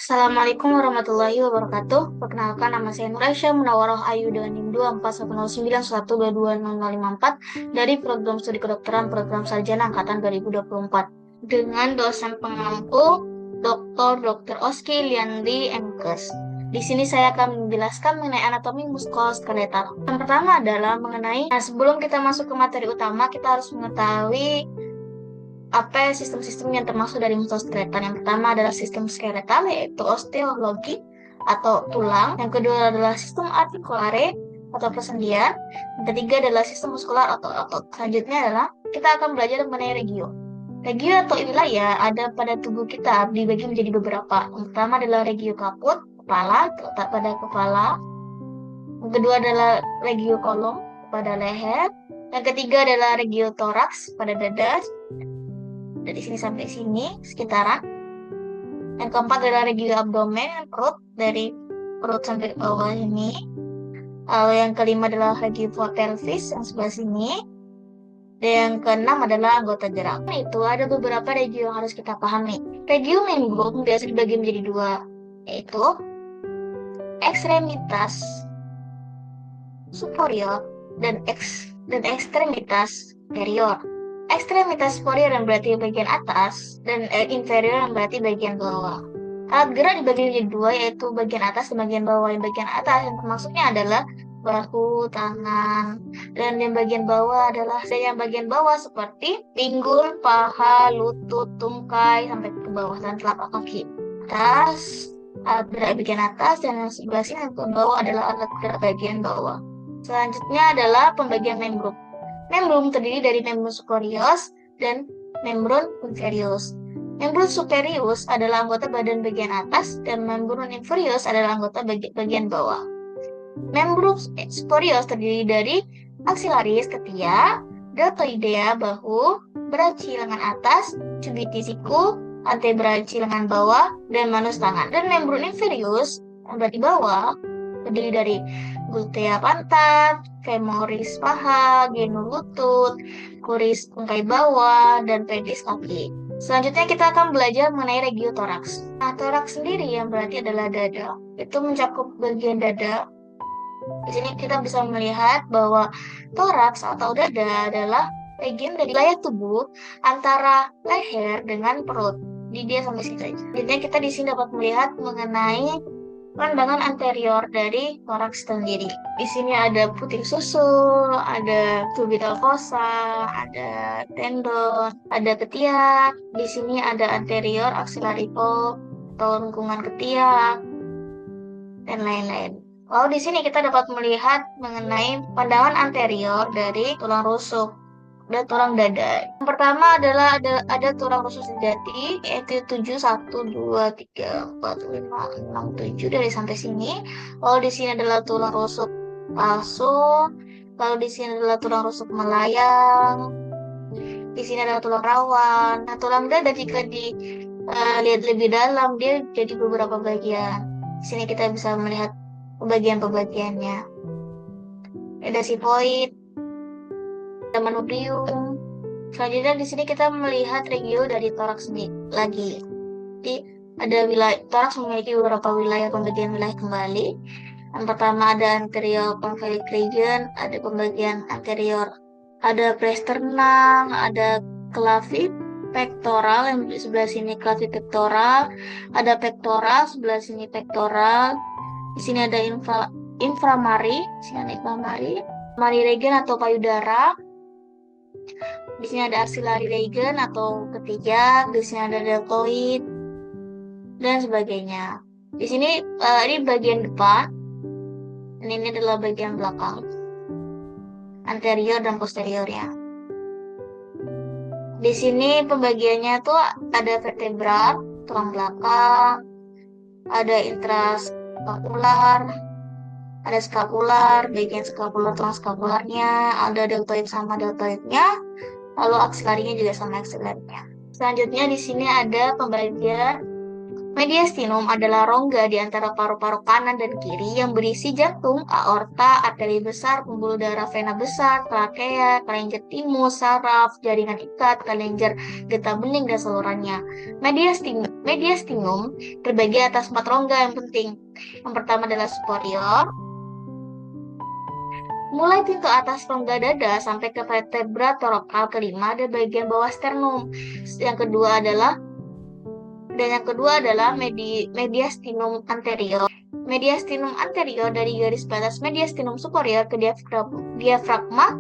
Assalamualaikum warahmatullahi wabarakatuh. Perkenalkan, nama saya Nur Aisyah Munawaroh Ayu dengan NIM 24109122054 dari Program Studi Kedokteran Program Sarjana Angkatan 2024 dengan dosen pengampu Dr. Oski Liandri MKes. Di sini saya akan menjelaskan mengenai anatomi muskuloskeletal. Yang pertama adalah sebelum kita masuk ke materi utama, kita harus mengetahui apa sistem-sistem yang termasuk dari muskuloskeletal. Yang pertama adalah sistem skeletal, yaitu osteologi atau tulang. Yang kedua adalah sistem artikulare atau persendian. Yang ketiga adalah sistem muskular atau otot. Selanjutnya adalah kita akan belajar mengenai regio. Regio atau wilayah ada pada tubuh kita dibagi menjadi beberapa. Yang pertama adalah regio kaput, kepala, terletak pada kepala. Yang kedua adalah regio kolom, pada leher. Yang ketiga adalah regio toraks, pada dada. Dari sini sampai sini sekitaran. Yang keempat adalah regio abdomen, perut, dari perut sampai bawah ini. Lalu yang kelima adalah regio pelvis yang sebelah sini. Dan yang keenam adalah anggota gerak. Itu ada beberapa regio yang harus kita pahami. Regio membrum biasa dibagi menjadi dua, yaitu ekstremitas superior dan ekstremitas inferior. Ekstremitas superior yang berarti bagian atas dan inferior yang berarti bagian bawah. Alat gerak dibagi menjadi dua, yaitu bagian atas dan bagian bawah. Yang bagian atas yang termasuknya adalah bahu, tangan, dan yang bagian bawah seperti pinggul, paha, lutut, tungkai sampai ke bawah dan telapak kaki. Atas alat gerak bagian atas, dan yang sebelah sini yang bawah adalah alat gerak bagian bawah. Selanjutnya adalah pembagian membrum. Membrum terdiri dari membrum superius dan membrum inferius. Membrum superius adalah anggota badan bagian atas dan membrum inferius adalah anggota bagian bawah. Membrum superius terdiri dari axillaris ketiak, deltoidea bahu, brachi lengan atas, cubiti siku, antebrachi lengan bawah, dan manus tangan. Dan membrum inferius yang berada di bawah terdiri dari glutea pantat, femoris paha, genur lutut, kuris tungkai bawah, dan pedis kaki. Selanjutnya kita akan belajar mengenai regio toraks. Nah, toraks sendiri yang berarti adalah dada. Itu mencakup bagian dada. Di sini kita bisa melihat bahwa toraks atau dada adalah bagian dari wilayah tubuh antara leher dengan perut. Di dia sampai sini saja. Selanjutnya kita di sini dapat melihat mengenai pandangan anterior dari toraks sendiri. Di sini ada puting susul, ada tubital fossa, ada tendon, ada ketiak. Di sini ada anterior axillary fold atau lengkungan ketiak, dan lain-lain. Lalu di sini kita dapat melihat mengenai pandangan anterior dari tulang rusuk dan tulang dada. Yang pertama adalah ada tulang rusuk sejati, yaitu 7, 1, 2, 3, 4, 5, 6, 7 dari sampai sini. Lalu di sini adalah tulang rusuk palsu. Lalu di sini adalah tulang rusuk melayang. Di sini adalah tulang rawan. Nah, tulang dada jika dilihat lebih dalam, dia jadi beberapa bagian. Di sini kita bisa melihat pembagian-pembagiannya. Ada sifoid, ada manubrium. Selanjutnya di sini kita melihat regio dari toraks lagi. Jadi ada wilayah toraks memiliki beberapa wilayah pembagian wilayah kembali. Yang pertama ada anterior convex region, ada pembagian anterior, ada presternal, ada clavi pectoral yang di sebelah sini clavi pectoral, ada pectoral sebelah sini pectoral. Di sini ada inframari, mari region atau payudara. Di sini ada axillary region atau ketiak, di sini ada deltoid, dan sebagainya. Di sini ini bagian depan, dan ini adalah bagian belakang, anterior dan posteriornya. Di sini pembagiannya tuh ada vertebra, tulang belakang, ada intrascapular, ada skapular, bagian skapular, tulang skapularnya, ada deltoid sama deltoidnya, lalu aksilarinya juga sama aksilarinya. Selanjutnya di sini ada pembagian Mediastinum adalah rongga di antara paru-paru kanan dan kiri yang berisi jantung, aorta, arteri besar, pembuluh darah vena besar, trakea, kelenjar timus, saraf, jaringan ikat, kelenjar getah bening, dan salurannya. Mediastinum terbagi atas 4 rongga yang penting. Yang pertama adalah superior, mulai pintu atas rongga dada sampai ke vertebra torakal kelima dan bagian bawah sternum. Yang kedua adalah mediastinum anterior. Mediastinum anterior dari garis batas mediastinum superior ke diafragma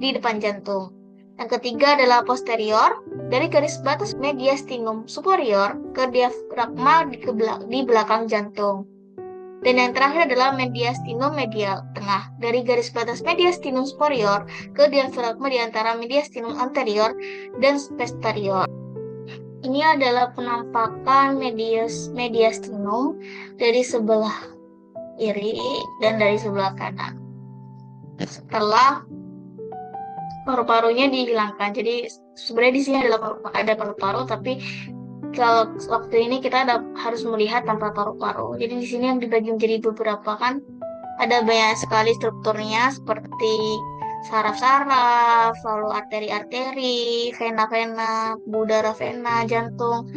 di depan jantung. Yang ketiga adalah posterior dari garis batas mediastinum superior ke diafragma di belakang jantung. Dan yang terakhir adalah mediastinum medial tengah dari garis batas mediastinum superior ke diafragma di antara mediastinum anterior dan posterior. Ini adalah penampakan mediastinum dari sebelah kiri dan dari sebelah kanan. Setelah paru-parunya dihilangkan. Jadi sebenarnya di sini ada paru-paru, tapi kalau waktu ini kita harus melihat tanpa paru-paru. Jadi di sini yang dibagi menjadi beberapa kan, ada banyak sekali strukturnya seperti saraf-saraf, lalu arteri-arteri, vena-vena, budara vena, jantung,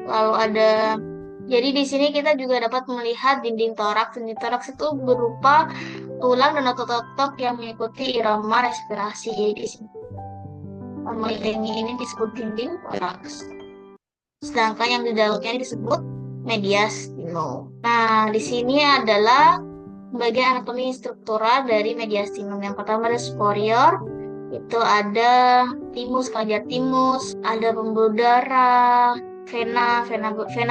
lalu ada. Jadi di sini kita juga dapat melihat dinding toraks. Dinding toraks itu berupa tulang dan otot-otot yang mengikuti irama respirasi. Jadi di sini ini disebut dinding toraks. Sedangkan yang di dalamnya disebut mediastinum. Nah, di sini adalah bagian anatomi struktural dari mediastinum. Yang pertama ada superior, itu ada timus, kelenjar timus, ada pembuluh darah, vena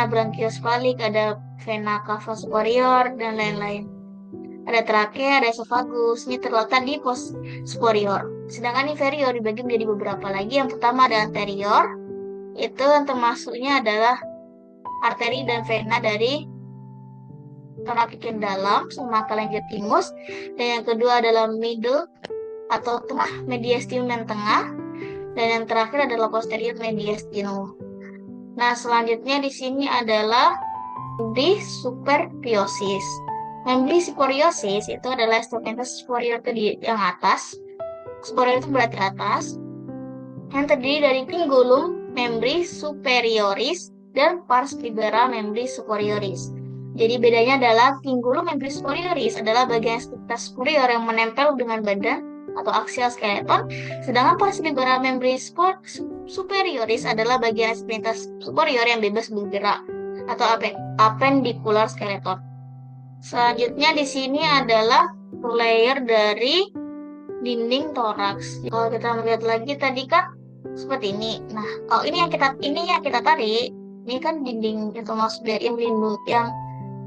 brachiosphalic, ada vena cava superior, dan lain-lain. Ada trakea, ada esophagus. Ini terletak di pos superior. Sedangkan inferior dibagi menjadi beberapa lagi. Yang pertama ada anterior, itu yang termasuknya adalah arteri dan vena dari torak bagian dalam sama kelenjar timus. Dan yang kedua adalah middle atau tengah mediastinum yang tengah. Dan yang terakhir adalah posterior mediastinum. Nah, selanjutnya di sini adalah membran superfiosis. Membran superfiosis itu adalah extremitas superior yang atas. Superior itu berarti atas. Yang terdiri dari cingulum membran superioris dan pars libera membran superioris. Jadi bedanya adalah cingulum membran superioris adalah bagian ekstremitas superior yang menempel dengan badan atau axial skeleton, sedangkan pars libera membran superioris adalah bagian ekstremitas superior yang bebas bergerak atau appendicular skeleton. Selanjutnya di sini adalah layer dari dinding toraks. Kalau kita melihat lagi tadi kan seperti ini. Nah, kalau ini yang kita tarik, ini kan dinding itu maksud dari yang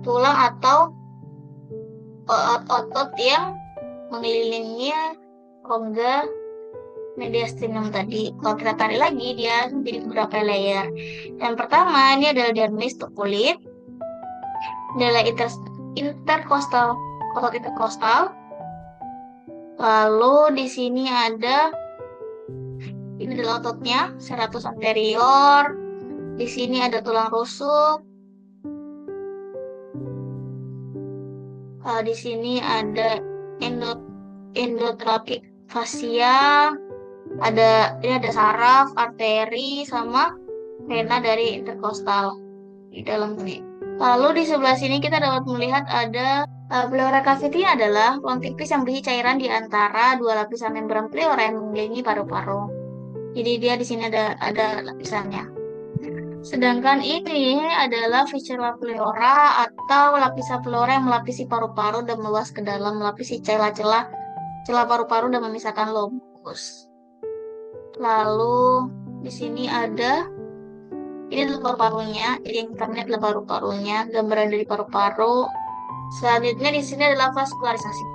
tulang atau otot yang mengelilingi rongga mediastinum tadi. Kalau kita tarik lagi, dia menjadi beberapa layer. Yang pertama ini adalah dermis atau kulit, adalah interkostal, otot interkostal. Lalu di sini ini adalah ototnya, serratus anterior. Di sini ada tulang rusuk. Di sini ada endotrakic fascia. Ini ada saraf, arteri, sama vena dari interkostal di dalam ini. Lalu di sebelah sini kita dapat melihat ada pleura cavity adalah ruang tipis yang berisi cairan di antara dua lapisan membran pleura yang mengelilingi paru-paru. Jadi dia di sini ada lapisannya. Sedangkan ini adalah viscera pleura atau lapisan pleura yang melapisi paru-paru dan meluas ke dalam, melapisi celah-celah paru-paru dan memisahkan lobus. Lalu di sini ini adalah paru-parunya. Jadi yang kita lihat adalah paru-parunya, gambaran dari paru-paru. Selanjutnya di sini adalah vaskularisasi.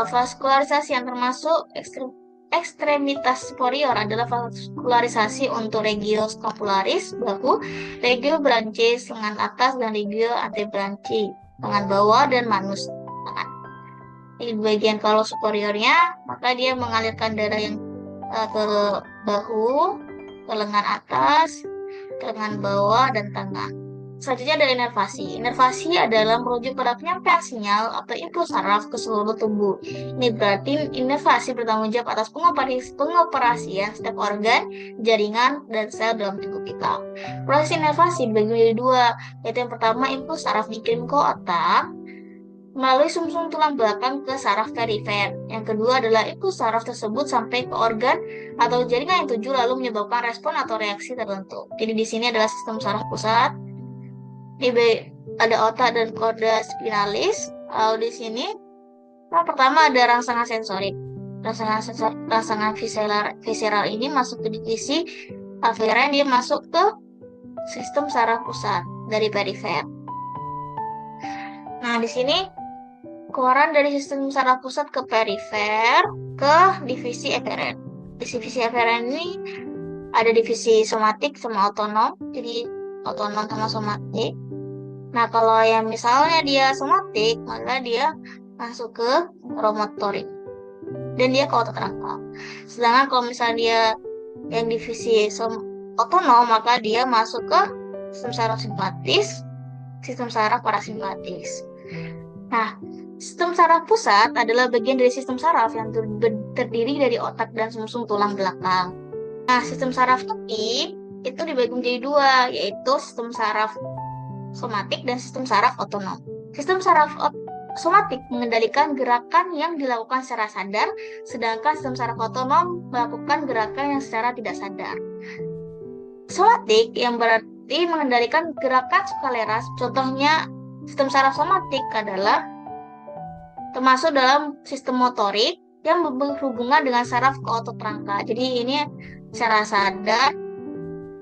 Vaskularisasi yang termasuk ekstremitas superior adalah vaskularisasi untuk regio scapularis bahu, regio branchiis lengan atas, dan regio antebranchi lengan bawah, dan manus tangan. Di bagian kalau superiornya, maka dia mengalirkan darah yang ke bahu, ke lengan atas, lengan bawah, dan tangan. Selanjutnya ada inervasi. Inervasi adalah merujuk pada penyampaian sinyal atau impuls saraf ke seluruh tubuh. Ini berarti inervasi bertanggung jawab atas pengoperasian setiap organ, jaringan, dan sel dalam tubuh kita. Proses inervasi dibagi menjadi dua, yaitu yang pertama impuls saraf dikirim ke otak melalui sumsum tulang belakang ke saraf perifer. Yang kedua adalah impuls saraf tersebut sampai ke organ atau jaringan yang tuju lalu menyebabkan respon atau reaksi tertentu. Jadi di sini adalah sistem saraf pusat. Ada otak dan korda spinalis. Lalu di sini, pertama ada rangsangan sensorik. Rangsangan visceral ini masuk ke divisi aferen, dia masuk ke sistem saraf pusat dari perifer. Nah, di sini keluaran dari sistem saraf pusat ke perifer ke divisi eferen. Di divisi eferen ini ada divisi somatik sama otonom. Jadi otonom sama somatik. Nah, kalau yang misalnya dia somatik, maka dia masuk ke neuromotorik dan dia ke otot rangka. Sedangkan kalau misalnya dia yang divisi otonom, maka dia masuk ke sistem saraf simpatis, sistem saraf parasimpatis. Nah, sistem saraf pusat adalah bagian dari sistem saraf yang terdiri dari otak dan sumsum tulang belakang. Nah, sistem saraf tepi itu dibagi menjadi dua, yaitu sistem saraf somatik dan sistem saraf otonom. Sistem saraf somatik mengendalikan gerakan yang dilakukan secara sadar, sedangkan sistem saraf otonom melakukan gerakan yang secara tidak sadar. Somatik yang berarti mengendalikan gerakan sukarela. Contohnya, sistem saraf somatik adalah termasuk dalam sistem motorik yang berhubungan dengan saraf ke otot rangka. Jadi ini secara sadar,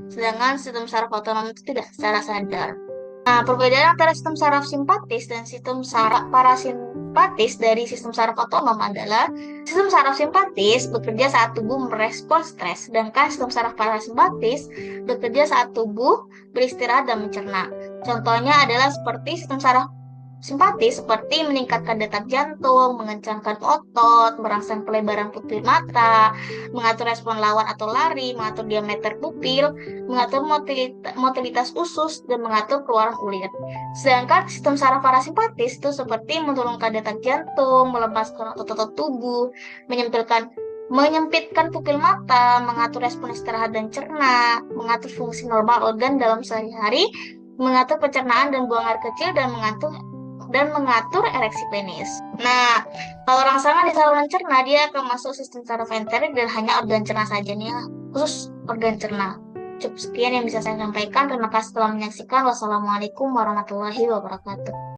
sedangkan sistem saraf otonom itu tidak secara sadar. Nah, perbedaan antara sistem saraf simpatis dan sistem saraf parasimpatis dari sistem saraf otonom adalah sistem saraf simpatis bekerja saat tubuh merespons stres, sedangkan sistem saraf parasimpatis bekerja saat tubuh beristirahat dan mencerna. Contohnya adalah seperti sistem saraf simpatis seperti meningkatkan detak jantung, mengencangkan otot, merangsang pelebaran pupil mata, mengatur respon lawan atau lari, mengatur diameter pupil, mengatur motilitas usus, dan mengatur keluaran kulit. Sedangkan sistem saraf parasimpatis itu seperti menurunkan detak jantung, melepaskan otot-otot tubuh, menyempitkan pupil mata, mengatur respon istirahat dan cerna, mengatur fungsi normal organ dalam sehari-hari, mengatur pencernaan dan buang air kecil, dan mengatur ereksi penis. Nah, kalau rangsangan di saluran cerna, dia akan masuk sistem saraf enterik dan hanya organ cerna saja nih, khusus organ cerna. Cukup sekian yang bisa saya sampaikan. Terima kasih telah menyaksikan. Wassalamualaikum warahmatullahi wabarakatuh.